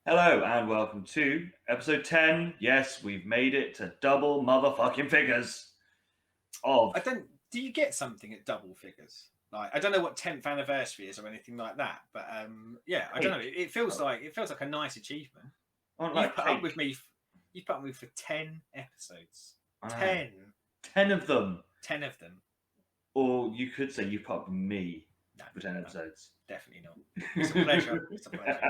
Hello and welcome to episode 10. Yes, we've made it to double motherfucking figures of. I don't. Do you get something at double figures? Like I don't know what 10th anniversary is or anything like that, but yeah, I don't know. Cake. It feels like a nice achievement. I want You've like put up cake. with me. You've put up with me for 10 episodes. I know. 10, 10 of them. 10 of them. Or you could say you've put up with me No, for 10 no, episodes. definitely not. It's a pleasure. It's a pleasure.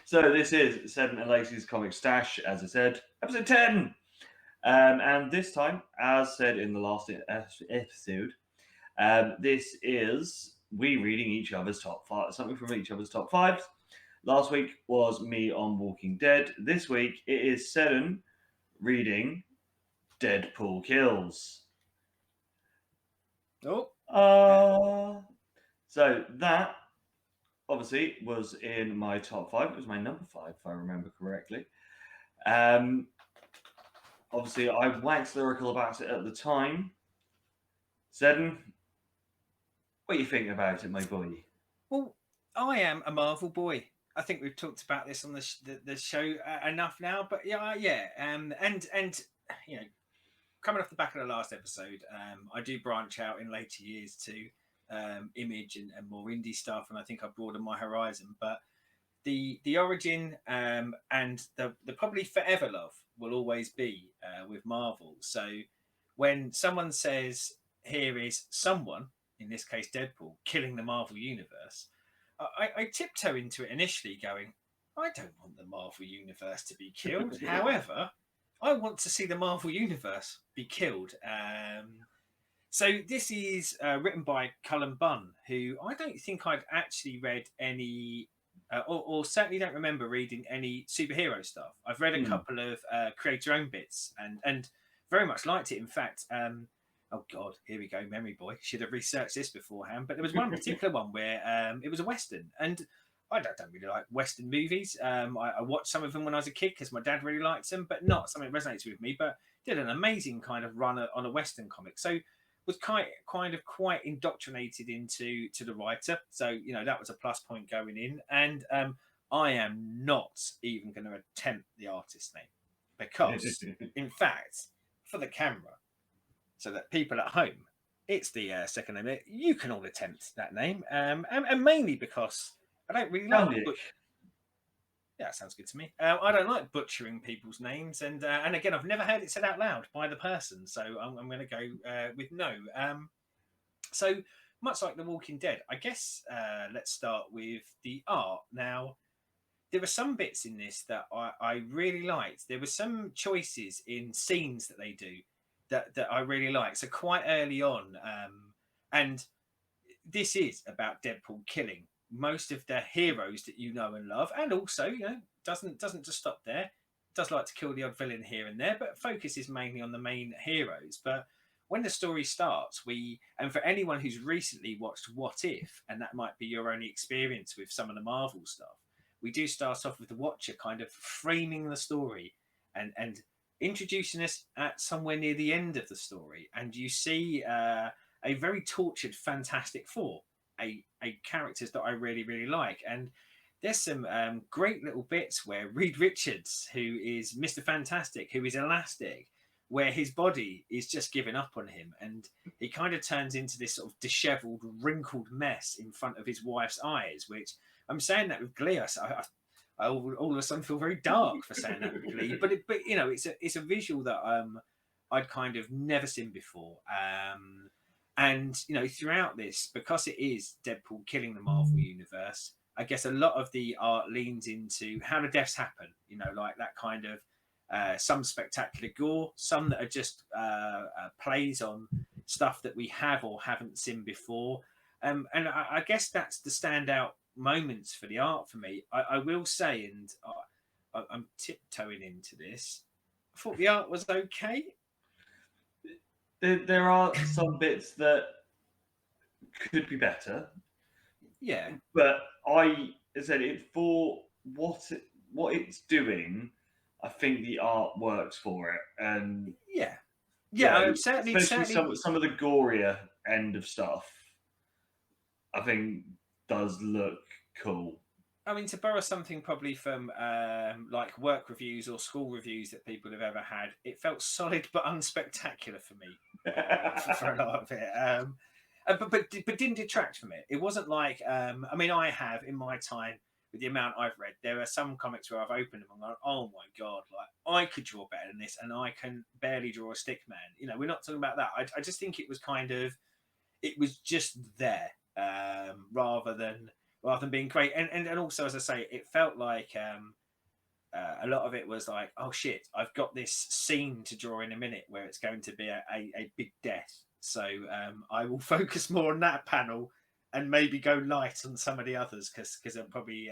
So this is Seddon and Lacey's Comic Stash, as I said, episode 10. And this time, as said in the last episode, this is we reading each other's top five, something from each other's top fives. Last week was me on Walking Dead. This week it is Seddon reading Deadpool Kills. Oh, So that obviously was in my top five. It was my number five, if I remember correctly. Obviously, I waxed lyrical about it at the time. Seddon, what do you think about it, my boy? well, I am a Marvel boy. I think we've talked about this on the show enough now, but yeah. And you know, coming off the back of the last episode, I do branch out in later years to image and more indie stuff, and I think I've broadened my horizon. But the origin and the probably forever love will always be with Marvel. So when someone says here is someone, in this case Deadpool, killing the Marvel universe, I tiptoe into it initially, going, I don't want the Marvel universe to be killed. However, I want to see the Marvel universe be killed. So this is written by Cullen Bunn, who I don't think I'd actually read any, or certainly don't remember reading any superhero stuff. I've read a couple of creator-owned bits and very much liked it. In fact, oh God, here we go, memory boy. Should have researched this beforehand. But there was one particular one where it was a Western, and I don't really like Western movies. I watched some of them when I was a kid because my dad really liked them, but not something that resonates with me. But did an amazing kind of run on a Western comic. So was quite indoctrinated into the writer. So that was a plus point going in. And I am not even going to attempt the artist's name because, in fact, for the camera, so that people at home, it's the second name. You can all attempt that name, and mainly because I don't really like. Yeah, that sounds good to me. I don't like butchering people's names, and again, I've never heard it said out loud by the person, so I'm going to go with no. So much like The Walking Dead, I guess. Let's start with the art. Now, there were some bits in this that I really liked. There were some choices in scenes that they do that I really like. So quite early on, and this is about Deadpool killing most of the heroes that you know and love, and also doesn't just stop there. Does like to kill the odd villain here and there, but focuses mainly on the main heroes. But when the story starts, and for anyone who's recently watched What If, and that might be your only experience with some of the Marvel stuff, we do start off with the Watcher kind of framing the story and introducing us at somewhere near the end of the story, and you see a very tortured Fantastic Four, a characters that I really like. And there's some great little bits where Reed Richards, who is Mr. Fantastic, who is Elastic, where his body is just giving up on him, and he kind of turns into this sort of disheveled, wrinkled mess in front of his wife's eyes. Which I'm saying that with glee. I all of a sudden feel very dark for saying that with glee, but it's a visual that I'd kind of never seen before. And throughout this, because it is Deadpool killing the Marvel universe, I guess a lot of the art leans into how the deaths happen. Like that kind of some spectacular gore, some that are just plays on stuff that we have or haven't seen before. And I guess that's the standout moments for the art for me. I will say, and I'm tiptoeing into this, I thought the art was okay. There are some bits that could be better. Yeah. But I said it for what it's doing. I think the art works for it, and certainly some of the gorier end of stuff, I think does look cool. I mean, to borrow something probably from like work reviews or school reviews that people have ever had, it felt solid but unspectacular for me for a lot of it. But didn't detract from it. It wasn't like I mean, I have in my time with the amount I've read, there are some comics where I've opened them and gone, oh my god, like I could draw better than this, and I can barely draw a stick man. You know, we're not talking about that. I just think it was kind of, it was just there, rather than being great. And also, as I say, it felt like a lot of it was like, oh shit, I've got this scene to draw in a minute where it's going to be a big death. So I will focus more on that panel and maybe go light on some of the others because I'm probably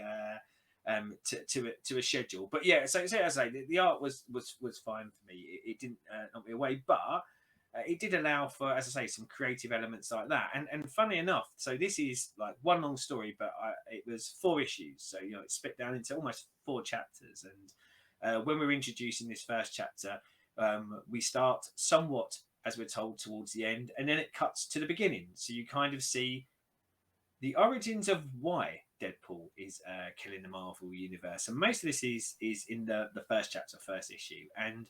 to a schedule. But yeah, so as I say, the art was fine for me. It didn't knock me away, but it did allow for, as I say, some creative elements like that. And funny enough, so this is like one long story, but it was 4 issues. So, you know, it's split down into almost 4 chapters. And when we're introducing this first chapter, we start somewhat, as we're told, towards the end, and then it cuts to the beginning. So you kind of see the origins of why Deadpool is killing the Marvel universe. And most of this is in the first chapter, first issue. And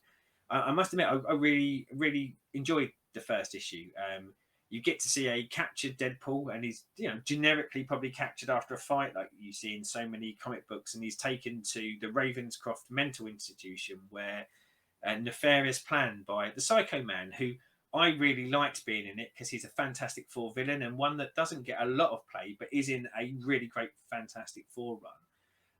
I must admit, I really, really enjoyed the first issue. You get to see a captured Deadpool, and he's, you know, generically probably captured after a fight, like you see in so many comic books, and he's taken to the Ravenscroft mental institution, where a nefarious plan by the Psycho Man, who I really liked being in it because he's a Fantastic Four villain and one that doesn't get a lot of play, but is in a really great Fantastic Four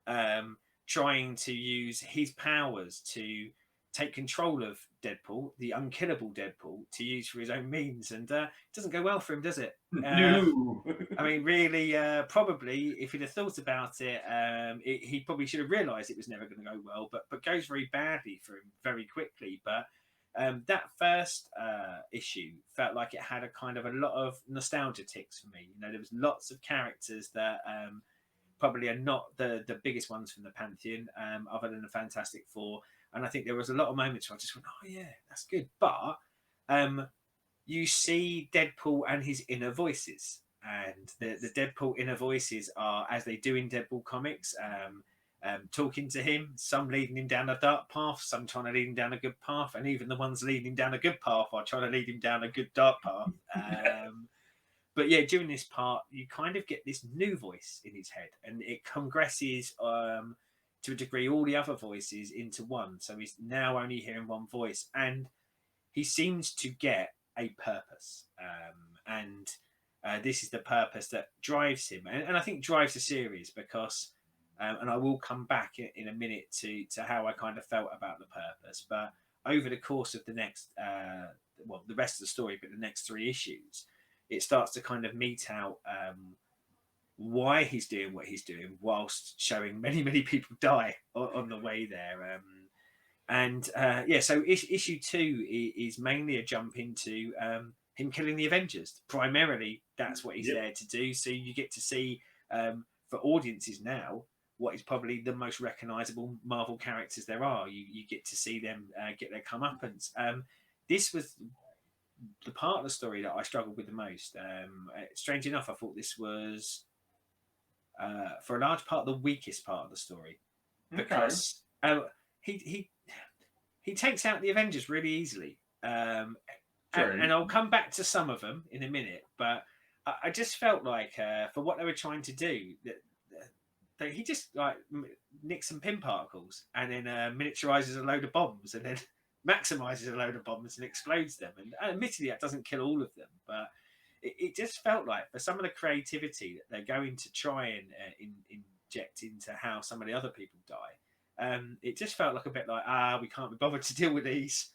run, trying to use his powers to take control of Deadpool, the unkillable Deadpool, to use for his own means, and it doesn't go well for him, does it? No. I mean, really, probably if he'd have thought about it, he probably should have realised it was never going to go well, but goes very badly for him very quickly. But that first issue felt like it had a kind of a lot of nostalgia ticks for me. You know, there was lots of characters that probably are not the biggest ones from the Pantheon, other than the Fantastic Four. And I think there was a lot of moments where I just went, oh yeah, that's good. But you see Deadpool and his inner voices. And the Deadpool inner voices are, as they do in Deadpool comics, talking to him, some leading him down a dark path, some trying to lead him down a good path, and even the ones leading him down a good path are trying to lead him down a good dark path. But yeah, during this part, you kind of get this new voice in his head, and it congresses to a degree all the other voices into one. So he's now only hearing one voice, and he seems to get a purpose. And this is the purpose that drives him, and I think drives the series, because, and I will come back in a minute to how I kind of felt about the purpose. But over the course of the next, well, the rest of the story, but the next 3 issues, it starts to kind of mete out why he's doing what he's doing, whilst showing many, many people die on the way there. Yeah, so issue 2 is mainly a jump into him killing the Avengers. Primarily, that's what he's there to do. So you get to see, for audiences now, what is probably the most recognisable Marvel characters there are. You get to see them get their comeuppance. This was the part of the story that I struggled with the most. Strange enough, I thought this was, for a large part, the weakest part of the story, because he takes out the Avengers really easily. And I'll come back to some of them in a minute, but I just felt like, for what they were trying to do, that he just like nicks some pin particles and then miniaturizes a load of bombs and then maximizes a load of bombs and explodes them. And admittedly, that doesn't kill all of them, but it just felt like, for some of the creativity that they're going to try and inject into how some of the other people die, it just felt like a bit like, we can't be bothered to deal with these,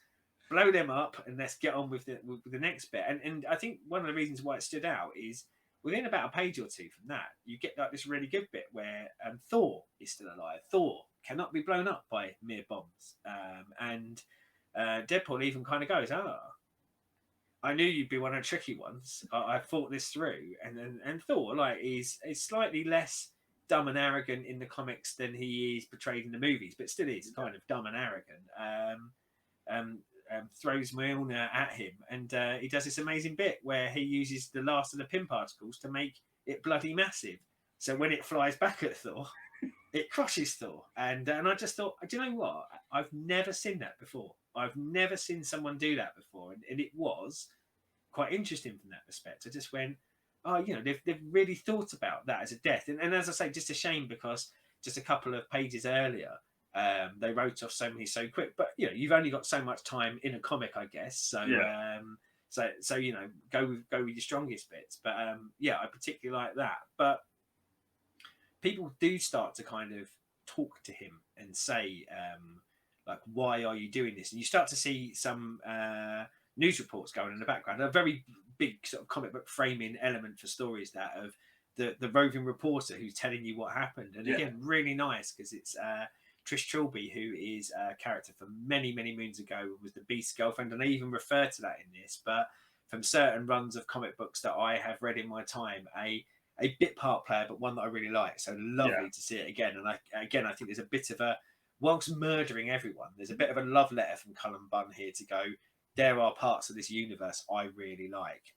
blow them up, and let's get on with the next bit. And I think one of the reasons why it stood out is, within about a page or 2 from that, you get like this really good bit where Thor is still alive. Thor cannot be blown up by mere bombs. And Deadpool even kind of goes, I knew you'd be one of the tricky ones. I thought this through. And Thor, like, is slightly less dumb and arrogant in the comics than he is portrayed in the movies, but still is kind of dumb and arrogant. Throws Mjolnir at him, and he does this amazing bit where he uses the last of the pin particles to make it bloody massive. So when it flies back at Thor, it crushes Thor. And I just thought, do you know what? I've never seen that before. I've never seen someone do that before. And it was quite interesting from that respect. I just went, oh, they've really thought about that as a death. And as I say, just a shame because just a couple of pages earlier, they wrote off so many so quick. But you've only got so much time in a comic, I guess. So so go with your strongest bits. But I particularly like that. But people do start to kind of talk to him and say, like, why are you doing this? And you start to see some news reports going in the background. A very big sort of comic book framing element for stories that of the roving reporter who's telling you what happened. And again, really nice because it's Trish Trilby, who is a character from many, many moons ago, was the Beast's girlfriend. And I even refer to that in this, but from certain runs of comic books that I have read in my time, a bit part player, but one that I really like. So lovely to see it again. And I think there's a bit of a, whilst murdering everyone, there's a bit of a love letter from Cullen Bunn here to go, there are parts of this universe I really like.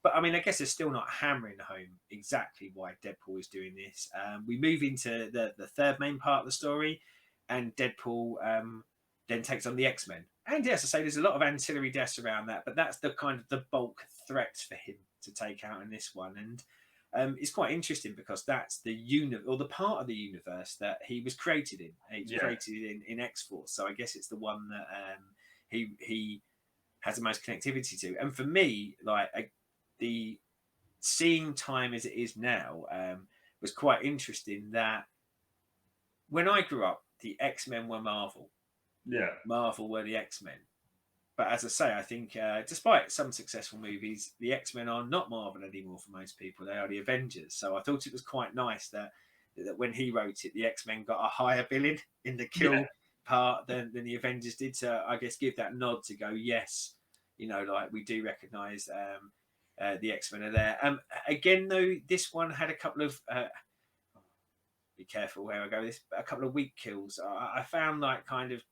But I mean, I guess it's still not hammering home exactly why Deadpool is doing this. We move into the third main part of the story, and Deadpool then takes on the X-Men. And yes, I say there's a lot of ancillary deaths around that, but that's the kind of the bulk threats for him to take out in this one. And it's quite interesting because that's the the part of the universe that he was created in. He was created in X-Force, so I guess it's the one that he has the most connectivity to. And for me, like the seeing time as it is now was quite interesting. That when I grew up, the X-Men were Marvel. Marvel were the X-Men. But as I say, I think despite some successful movies, the X-Men are not Marvel anymore for most people. They are the Avengers. So I thought it was quite nice that when he wrote it, the X-Men got a higher billing in the kill part than the Avengers did. So I guess give that nod to go, yes, like we do recognise the X-Men are there. Again, though, this one had a couple of... be careful where I go. A couple of weak kills. I found like kind of...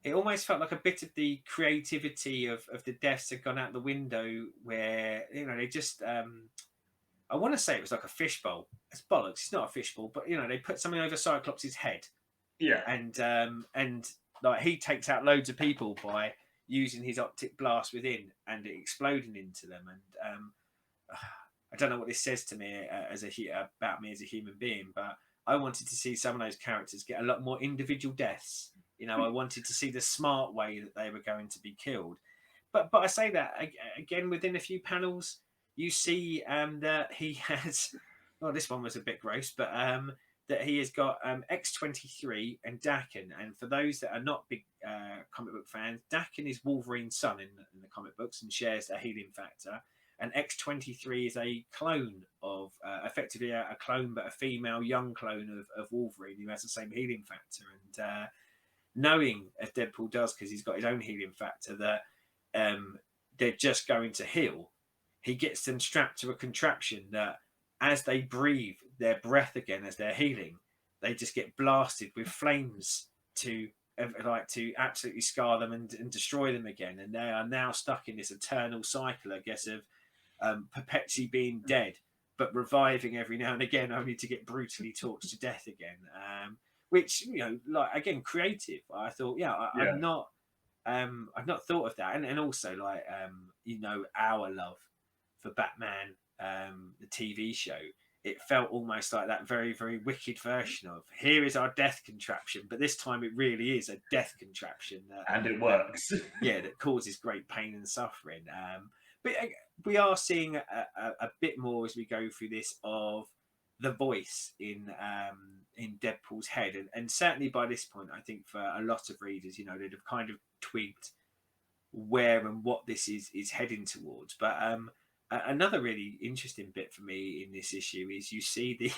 It almost felt like a bit of the creativity of the deaths had gone out the window where, they just, I want to say it was like a fishbowl. It's bollocks. It's not a fishbowl, but, they put something over Cyclops' head. Yeah. And like he takes out loads of people by using his optic blast within and it exploding into them. And I don't know what this says to me about me as a human being, but I wanted to see some of those characters get a lot more individual deaths. I wanted to see the smart way that they were going to be killed. But I say that again within a few panels, you see that he has. Well, this one was a bit gross, but that he has got X-23 and Daken. And for those that are not big comic book fans, Daken is Wolverine's son in the comic books and shares a healing factor. And X-23 is a clone of, effectively a clone, but a female young clone of Wolverine who has the same healing factor. And knowing, as Deadpool does, because he's got his own healing factor, that they're just going to heal, he gets them strapped to a contraption that as they breathe their breath again as they're healing, they just get blasted with flames to absolutely scar them and destroy them again. And they are now stuck in this eternal cycle, I guess, of perpetually being dead, but reviving every now and again, only to get brutally torched to death again. Which, like, again, creative. I thought, I've not thought of that. And also, like, our love for Batman, the TV show, it felt almost like that very, very wicked version of, here is our death contraption, but this time it really is a death contraption. And it works. That causes great pain and suffering. But we are seeing a bit more as we go through this of the voice in Deadpool's head, and certainly by this point, I think for a lot of readers, they'd have kind of twigged where and what this is heading towards. But another really interesting bit for me in this issue is you see the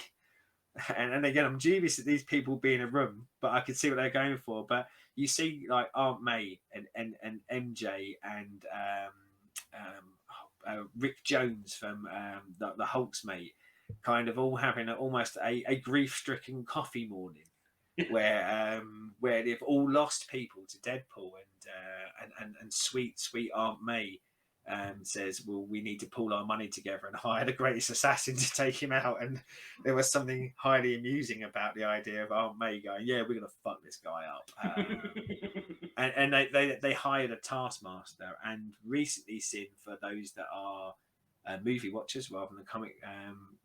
and again, I'm dubious that these people be in a room, but I can see what they're going for. But you see like Aunt May and MJ and Rick Jones from the Hulk's mate, kind of all having almost a grief-stricken coffee morning, where they've all lost people to Deadpool, and sweet Aunt May says, well, we need to pool our money together and hire the greatest assassin to take him out. And there was something highly amusing about the idea of Aunt May going, yeah, we're going to fuck this guy up. And they hired a taskmaster. And recently seen, for those that are movie watchers rather than comic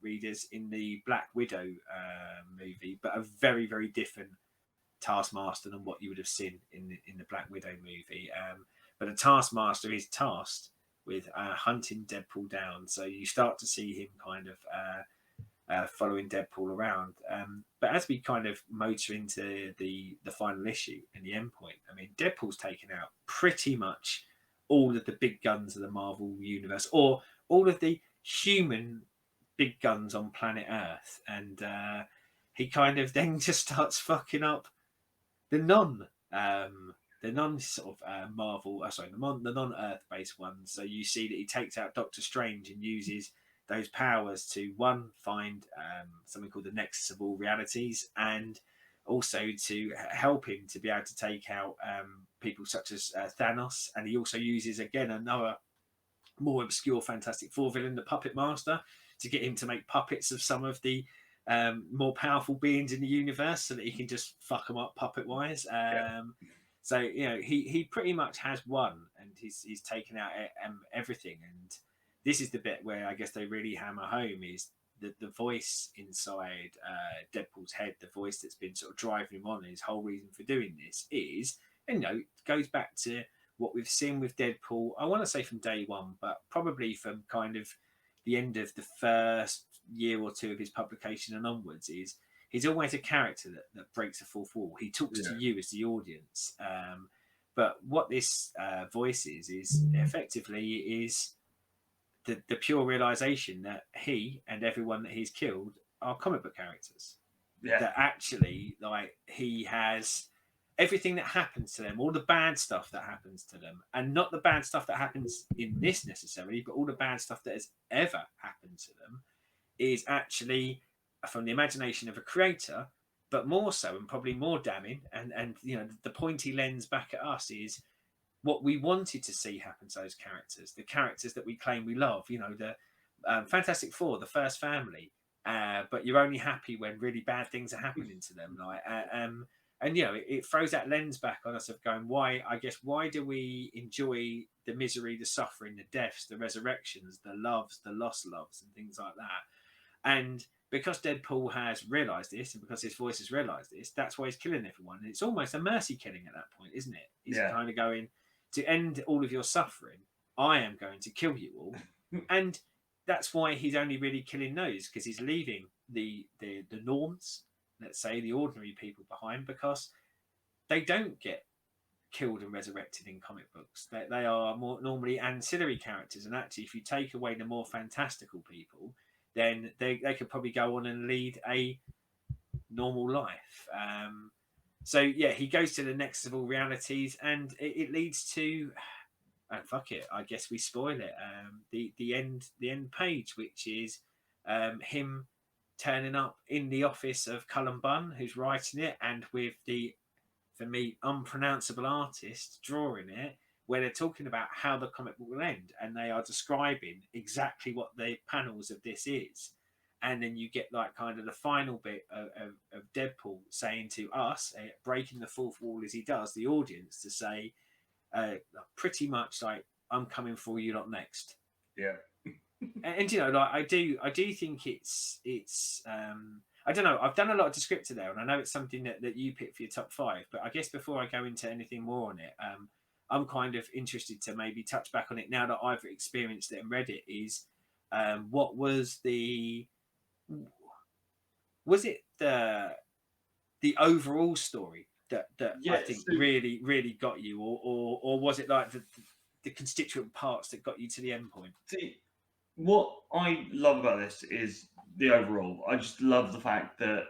readers, in the Black Widow movie, but a very, very different taskmaster than what you would have seen in the Black Widow movie. But a taskmaster is tasked with hunting Deadpool down. So you start to see him kind of following Deadpool around. But as we kind of motor into the final issue and the end point, I mean, Deadpool's taken out pretty much all of the big guns of the Marvel universe, or all of the human big guns on planet Earth. And he kind of then just starts fucking up the non sort of Marvel, the non-Earth based ones. So you see that he takes out Doctor Strange and uses those powers to, one, find something called the Nexus of All Realities, and also to help him to be able to take out people such as Thanos. And he also uses, again, another more obscure Fantastic Four villain, the Puppet Master, to get him to make puppets of some of the more powerful beings in the universe, so that he can just fuck them up puppet wise. So he pretty much has won, and he's taken out everything. And this is the bit where I guess they really hammer home is the voice inside Deadpool's head, the voice that's been sort of driving him on. His whole reason for doing this is, goes back to what we've seen with Deadpool. I want to say from day one, but probably from kind of the end of the first year or two of his publication and onwards, is he's always a character that breaks a fourth wall. He talks to you as the audience. But what this voice is effectively the pure realization that he and everyone that he's killed are comic book characters. Yeah. That actually, like, he has everything that happens to them, all the bad stuff that happens to them, and not the bad stuff that happens in this necessarily, but all the bad stuff that has ever happened to them, is actually from the imagination of a creator. But more so, and probably more damning, and the pointy lens back at us, is what we wanted to see happen to those characters, the characters that we claim we love. The Fantastic Four, the first family, but you're only happy when really bad things are happening to them. It throws that lens back on us of going, why do we enjoy the misery, the suffering, the deaths, the resurrections, the loves, the lost loves, and things like that. And because Deadpool has realised this, and because his voice has realised this, that's why he's killing everyone. And it's almost a mercy killing at that point, isn't it? He's kind of going, to end all of your suffering, I am going to kill you all. And that's why he's only really killing those, because he's leaving the norms, let's say, the ordinary people behind, because they don't get killed and resurrected in comic books. They are more normally ancillary characters. And actually, if you take away the more fantastical people, then they could probably go on and lead a normal life. So he goes to the Nexus of All Realities, and it leads to, and fuck it, I guess we spoil it. The end page, which is him turning up in the office of Cullen Bunn, who's writing it, and with the, for me, unpronounceable artist drawing it, where they're talking about how the comic book will end, and they are describing exactly what the panels of this is. And then you get like kind of the final bit of Deadpool saying to us, breaking the fourth wall as he does, the audience, to say pretty much like, I'm coming for you lot next. Yeah. And I do think it's I don't know, I've done a lot of descriptor there, and I know it's something that you picked for your top 5, but I guess before I go into anything more on it, I'm kind of interested to maybe touch back on it now that I've experienced it and read it. Is what was it the overall story that I think really, really got you, or was it like the constituent parts that got you to the end point? See, what I love about this is the overall. I just love the fact that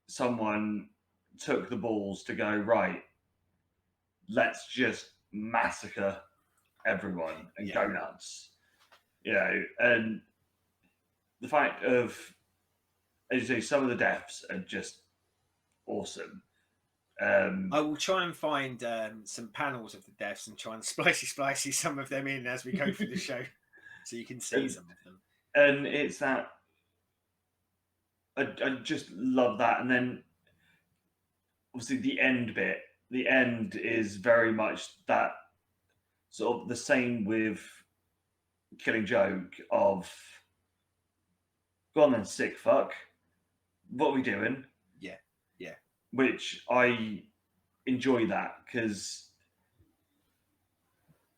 someone took the balls to go, right, let's just massacre everyone and go nuts. And the fact of, as you say, some of the deaths are just awesome. I will try and find some panels of the deaths and try and splicey some of them in as we go through the show, so you can see some of them. And it's that I just love that, and then obviously the end bit. The end is very much that sort of the same with Killing Joke of go on then, sick fuck. What are we doing? Yeah, yeah. Which I enjoy that because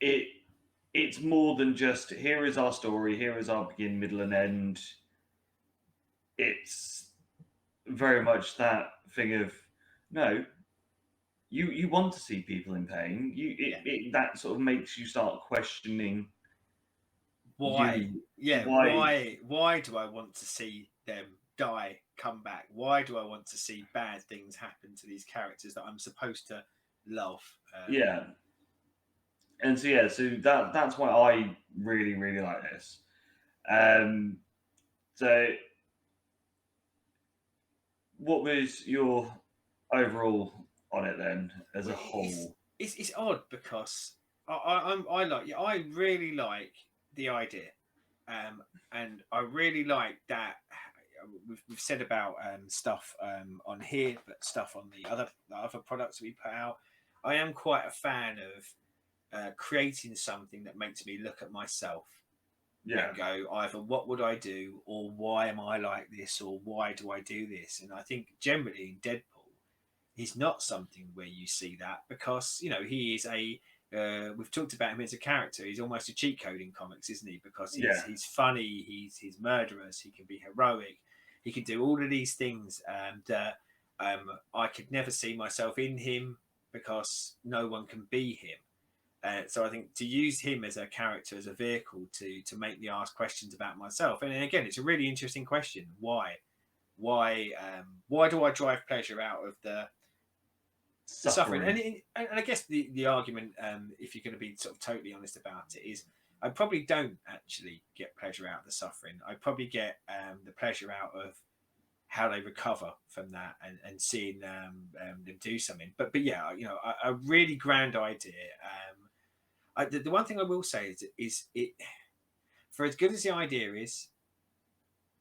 it's more than just here is our story, here is our begin, middle, and end. It's very much that thing of no, you want to see people in pain. That sort of makes you start questioning why. you. Yeah, why do I want to see them die, come back? Why do I want to see bad things happen to these characters that I'm supposed to love? Yeah. And so that's why I really, really like this. So what was your overall on it then as a whole? It's odd because I really like the idea, and I really like that. We've said about stuff on here, but stuff on the other products we put out. I am quite a fan of creating something that makes me look at myself and go either what would I do, or why am I like this, or why do I do this? And I think generally in Deadpool, he's not something where you see that because he is we've talked about him as a character. He's almost a cheat code in comics, isn't he? Because he's funny, he's murderous, he can be heroic, he can do all of these things, and I could never see myself in him because no one can be him. So I think to use him as a character, as a vehicle to make me ask questions about myself, and again, it's a really interesting question. Why do I drive pleasure out of the suffering? And I guess the argument, if you're going to be sort of totally honest about it, is I probably don't actually get pleasure out of the suffering. I probably get the pleasure out of how they recover from that and seeing them do something. But yeah, a really grand idea. The one thing I will say is it, for as good as the idea is,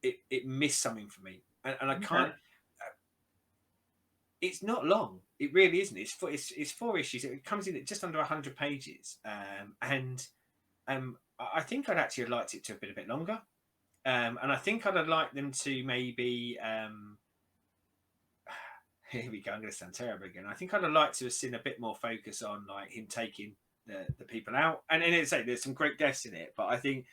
it missed something for me, and I can't. It's not long. It really isn't. It's 4 issues. It comes in at just under 100 pages, and I think I'd actually have liked it to have been a bit longer, and I think I'd have liked them to maybe. Here we go. I'm going to sound terrible again. I think I'd have liked to have seen a bit more focus on like him taking the people out, and it's like there's some great deaths in it, but I think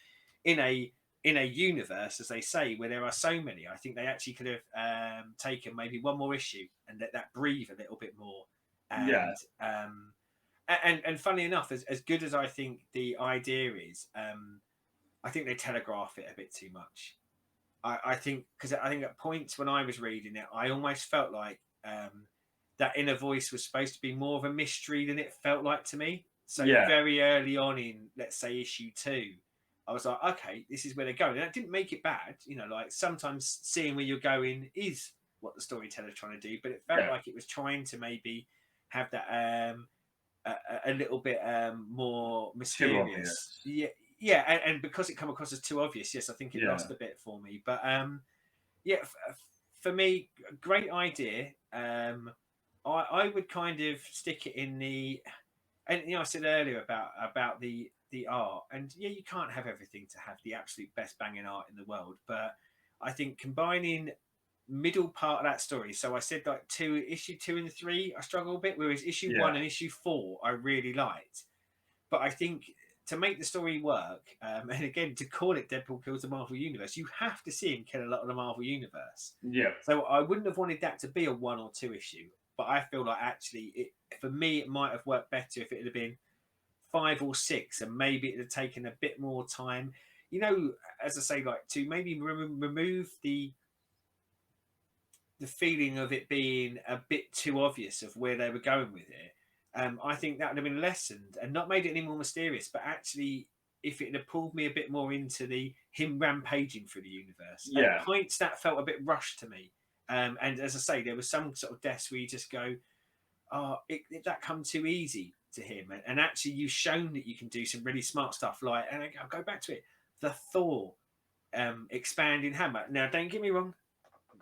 in a universe, as they say, where there are so many, I think they actually could have taken maybe one more issue and let that breathe a little bit more. And and funny enough, as good as I think the idea is, I think they telegraph it a bit too much. I think because I think at points when I was reading it, I almost felt like that inner voice was supposed to be more of a mystery than it felt like to me. So very early on in, let's say, issue 2, I was like, okay, this is where they're going. And that didn't make it bad. Like sometimes seeing where you're going is what the storyteller's trying to do, but it felt like it was trying to maybe have that a little bit more mysterious. Yeah, and because it come across as too obvious, yes, I think it lost a bit for me. But for me, great idea. I would kind of stick it in the, and I said earlier about the art, and you can't have everything to have the absolute best banging art in the world, but I think combining middle part of that story, so I said like issue 2 and 3 I struggle a bit, whereas issue 1 and issue 4 I really liked. But I think to make the story work, and again to call it Deadpool kills the Marvel Universe, you have to see him kill a lot of the Marvel Universe. So I wouldn't have wanted that to be a 1 or 2 issue, but I feel like actually for me it might have worked better if it had been 5 or 6, and maybe it had taken a bit more time, as I say, like to maybe remove the feeling of it being a bit too obvious of where they were going with it. I think that would have been lessened and not made it any more mysterious, but actually if it had pulled me a bit more into him rampaging through the universe. At points that felt a bit rushed to me, and as I say, there was some sort of deaths where you just go, that come too easy to him. And actually, you've shown that you can do some really smart stuff. Like, and I'll go back to it, the Thor expanding hammer. Now, don't get me wrong.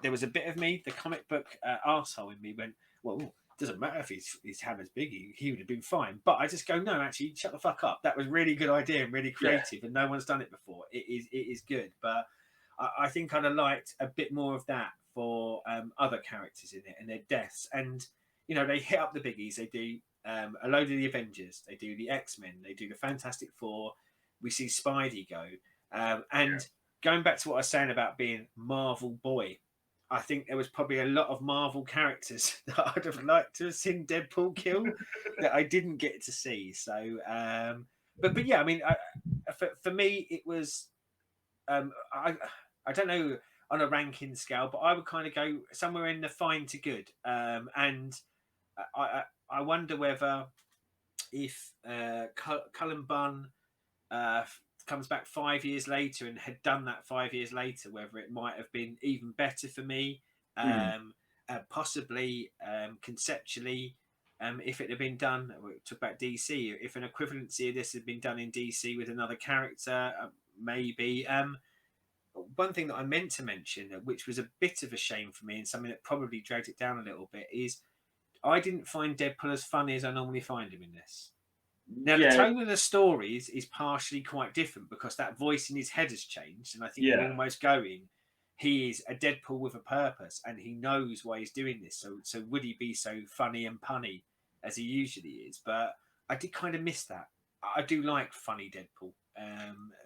There was a bit of me, the comic book arsehole in me, went, well, doesn't matter if his hammer's big, he would have been fine. But I just go, no, actually, shut the fuck up. That was really good idea and really creative, and no one's done it before. It is good, but I think I'd have liked a bit more of that for other characters in it and their deaths. And they hit up the biggies. They do a load of the Avengers. They do the X-Men. They do the Fantastic Four. We see Spidey go, and going back to what I was saying about being Marvel boy. I think there was probably a lot of Marvel characters that I'd have liked to have seen Deadpool kill that I didn't get to see. So, but yeah, I mean, for me, it was I don't know on a ranking scale, but I would kind of go somewhere in the fine to good. And I wonder whether if Cullen Bunn comes back 5 years later and had done that 5 years later, whether it might have been even better for me, possibly conceptually, if it had been done. We talk about DC, if an equivalency of this had been done in DC with another character, maybe. One thing that I meant to mention, which was a bit of a shame for me and something that probably dragged it down a little bit, is I didn't find Deadpool as funny as I normally find him in this. Now, the tone of the stories is partially quite different because that voice in his head has changed. And I think you're almost going, he is a Deadpool with a purpose and he knows why he's doing this. So would he be so funny and punny as he usually is? But I did kind of miss that. I do like funny Deadpool.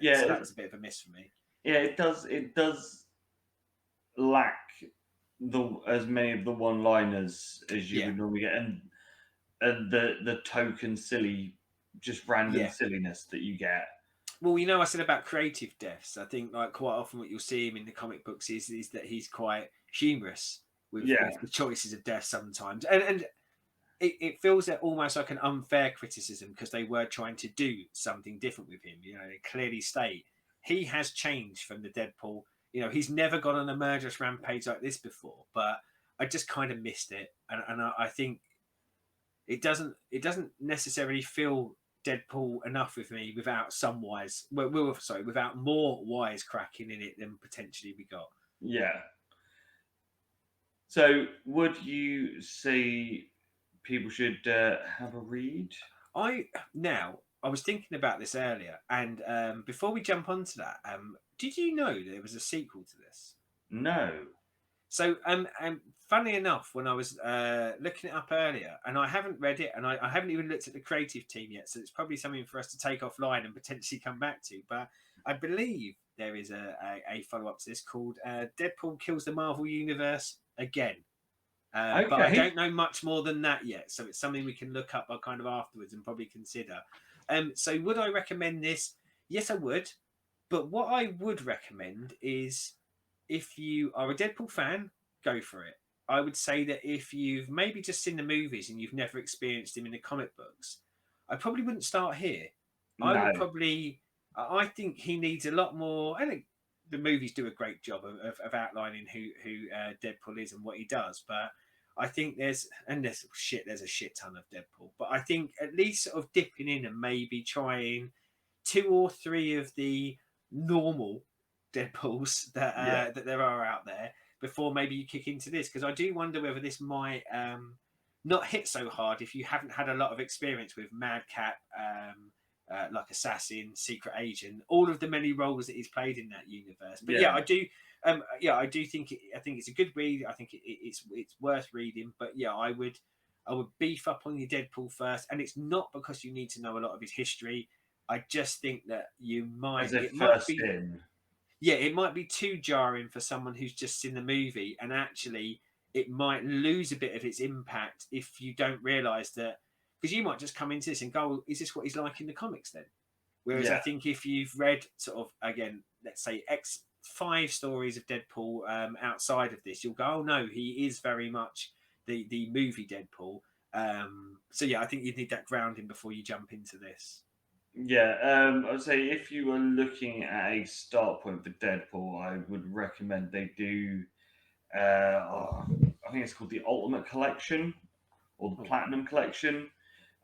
So that was a bit of a miss for me. Yeah, it does lack as many of the one-liners as you would normally get, and the token silly, just random silliness that you get. Well, I said about creative deaths. I think like quite often what you'll see him in the comic books is that he's quite humorous with the choices of death sometimes, and it feels almost like an unfair criticism because they were trying to do something different with him. They clearly state he has changed from the Deadpool. He's never gone on a murderous rampage like this before, but I just kind of missed it, and I think it doesn't necessarily feel Deadpool enough with me without without more wise cracking in it than potentially we got. Yeah. So, would you say people should have a read? I was thinking about this earlier, and before we jump onto that, did you know there was a sequel to this? No. So, funny enough, when I was looking it up earlier, and I haven't read it, and I haven't even looked at the creative team yet, so it's probably something for us to take offline and potentially come back to. But I believe there is a follow-up to this called Deadpool Kills the Marvel Universe Again. But I don't know much more than that yet, so it's something we can look up kind of afterwards and probably consider. So would I recommend this? Yes, I would. But what I would recommend is if you are a Deadpool fan, go for it. I would say that if you've maybe just seen the movies and you've never experienced him in the comic books, I probably wouldn't start here. No. I think he needs a lot more. I think the movies do a great job of outlining who Deadpool is and what he does, but I think there's a shit ton of Deadpool, but I think at least sort of dipping in and maybe trying 2 or 3 of the normal Deadpools that there are out there before maybe you kick into this, because I do wonder whether this might not hit so hard if you haven't had a lot of experience with Madcap, like Assassin, Secret Agent, all of the many roles that he's played in that universe. But I do. I do think I think it's a good read. I think it's worth reading. But I would beef up on your Deadpool first, and it's not because you need to know a lot of his history. I just think that you might. It might be too jarring for someone who's just seen the movie, and actually, it might lose a bit of its impact if you don't realise that. Because you might just come into this and go, "Is this what he's like in the comics?" Then, whereas I think if you've read sort of again, let's say 5 stories of Deadpool outside of this, you'll go, "Oh no, he is very much the movie Deadpool." I think you need that grounding before you jump into this. I would say if you were looking at a start point for Deadpool, I would recommend they do. I think it's called the Ultimate Collection or the Oh. Platinum Collection.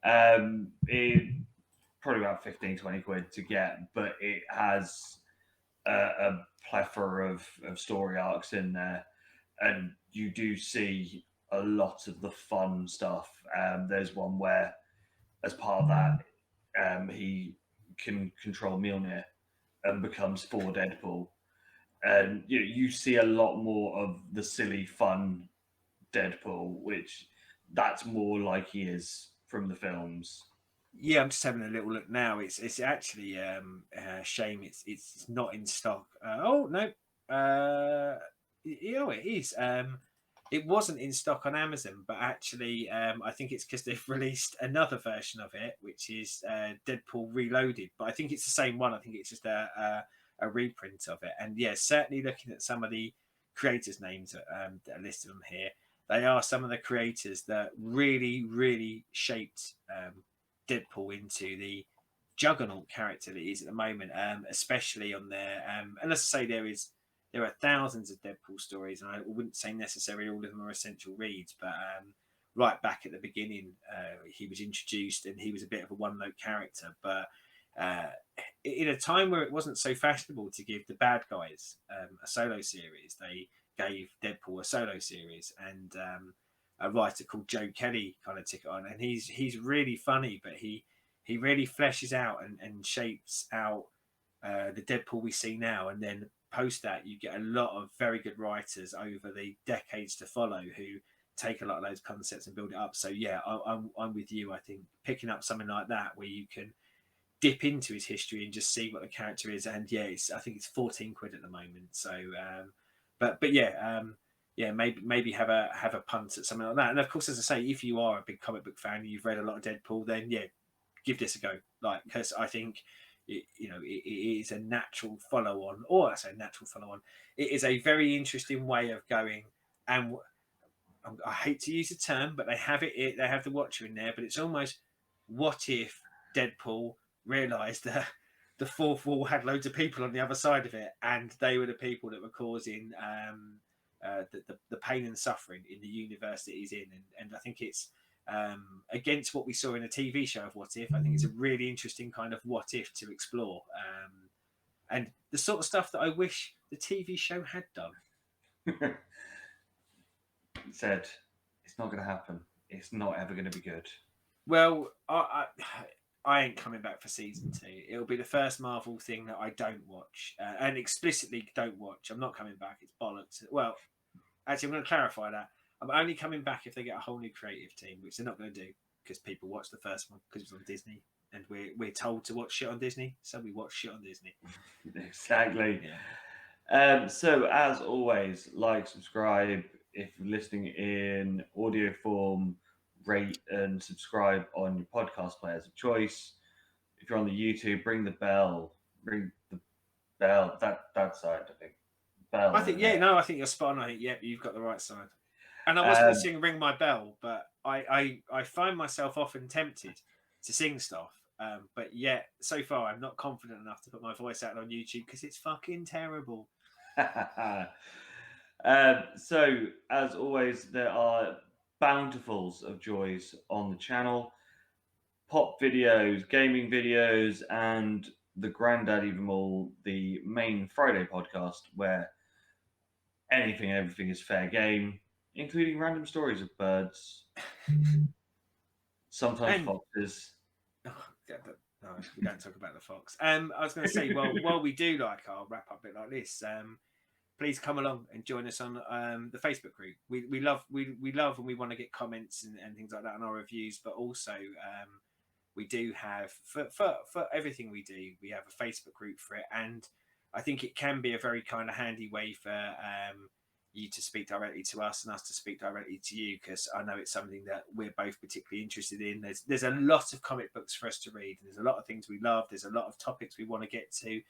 It probably about 15, 20 quid to get, but it has a plethora of story arcs in there, and you do see a lot of the fun stuff. There's one where, as part of that, he can control Mjolnir and becomes for Deadpool, and you see a lot more of the silly, fun Deadpool, which that's more like he is from the films. Yeah, I'm just having a little look now. It's actually shame it's not in stock. Oh no, it is. It wasn't in stock on Amazon, but actually, I think it's because they've released another version of it, which is Deadpool Reloaded. But I think it's the same one. I think it's just a reprint of it. And yeah, certainly looking at some of the creators' names that are listed on here, they are some of the creators that really shaped Deadpool into the juggernaut character that he is at the moment, especially on there. And as I say, there are thousands of Deadpool stories, and I wouldn't say necessarily all of them are essential reads, but right back at the beginning, he was introduced and he was a bit of a one-note character. But in a time where it wasn't so fashionable to give the bad guys a solo series, they gave Deadpool a solo series, and a writer called Joe Kelly kind of took it on, and he's really funny, but he really fleshes out and shapes out the Deadpool we see now. And then post that, you get a lot of very good writers over the decades to follow who take a lot of those concepts and build it up. So yeah, I'm with you. I think picking up something like that where you can dip into his history and just see what the character is, and yeah, I think it's 14 quid at the moment. So but yeah, yeah, maybe have a punt at something like that. And of course, as I say, if you are a big comic book fan and you've read a lot of Deadpool, then yeah, give this a go. Like, because I think it is a natural follow on, or I say natural follow on. It is a very interesting way of going. And I hate to use the term, but they have it. They have the Watcher in there, but it's almost, what if Deadpool realised that the fourth wall had loads of people on the other side of it, and they were the people that were causing the pain and suffering in the universe that he's in. And I think it's against what we saw in a TV show of What If. I think it's a really interesting kind of what if to explore, and the sort of stuff that I wish the TV show had done. Said it's not going to happen. It's not ever going to be good. Well, I ain't coming back for season 2. It'll be the first Marvel thing that I don't watch, and explicitly don't watch. I'm not coming back. It's bollocks. Well, actually, I'm going to clarify that. I'm only coming back if they get a whole new creative team, which they're not going to do because people watched the first one because it was on Disney, and we're told to watch shit on Disney, so we watch shit on Disney. Exactly. Yeah. So as always, like, subscribe if you're listening in audio form. Rate and subscribe on your podcast players of choice. If you're on the YouTube, ring the bell. Ring the bell. That side, I think. Bell. I think I think you're spot on. I think you've got the right side. And I was going to sing "Ring My Bell," but I find myself often tempted to sing stuff. But yet, so far, I'm not confident enough to put my voice out on YouTube because it's fucking terrible. So, as always, there are bountifuls of joys on the channel. Pop videos, gaming videos, and the granddaddy of them all, the main Friday podcast, where everything is fair game, including random stories of birds, sometimes foxes. Oh, no, we don't talk about the fox. I was going to say, well, while we do like our wrap up bit like this, please come along and join us on the Facebook group. We love and we want to get comments and things like that on our reviews, but also we do have for everything we do, we have a Facebook group for it, and I think it can be a very kind of handy way for you to speak directly to us and us to speak directly to you, because I know it's something that we're both particularly interested in. There's a lot of comic books for us to read, and there's a lot of things we love, there's a lot of topics we want to get to,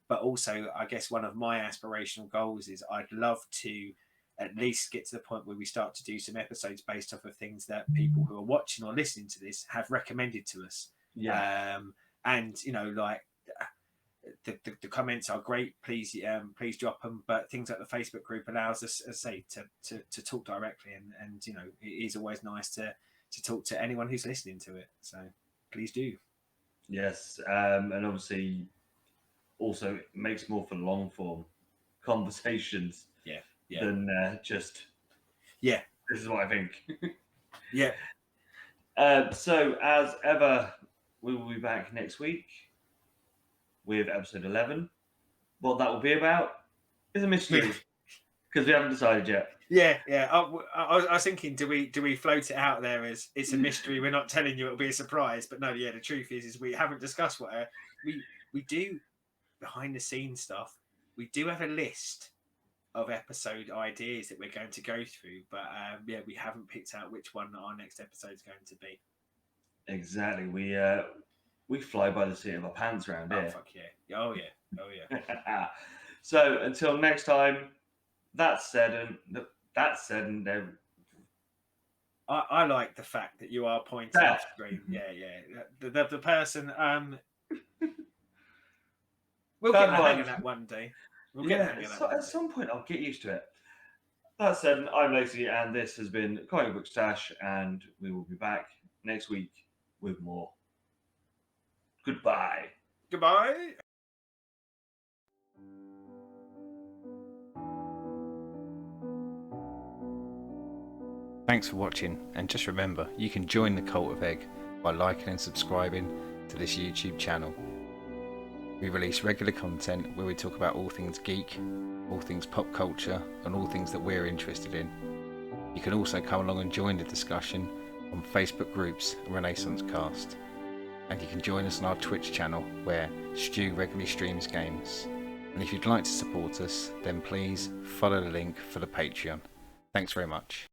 but also I guess one of my aspirational goals is I'd love to at least get to the point where we start to do some episodes based off of things that people who are watching or listening to this have recommended to us. And like the comments are great. Please drop them. But things like the Facebook group allows us, as I say, to talk directly, and it is always nice to to talk to anyone who's listening to it. So please do. Yes, and obviously also it makes more for long form conversations Yeah. than just Yeah. this is what I think. Yeah. So as ever, we will be back next week with episode 11. What that will be about is a mystery because we haven't decided yet. Yeah. I was thinking, do we float it out there as it's a mystery? We're not telling you; it'll be a surprise. But no, yeah. The truth is we haven't discussed what we do behind the scenes stuff. We do have a list of episode ideas that we're going to go through, but yeah, we haven't picked out which one our next episode is going to be. Exactly. We fly by the seat of our pants around Oh here. fuck yeah! Oh yeah! So until next time, that's Seddon. I like the fact that you are pointing off screen. Yeah. The person. We'll get the hang of that one day. We'll get the hang of that one at day. some point I'll get used to it. That said, I'm Lacey, and this has been Comic Book Stash, and we will be back next week with more. Goodbye. Goodbye. Thanks for watching, and just remember, you can join the Cult of Egg by liking and subscribing to this YouTube channel. We release regular content where we talk about all things geek, all things pop culture, and all things that we're interested in. You can also come along and join the discussion on Facebook groups and Renaissance Cast. And you can join us on our Twitch channel where Stu regularly streams games. And if you'd like to support us, then please follow the link for the Patreon. Thanks very much.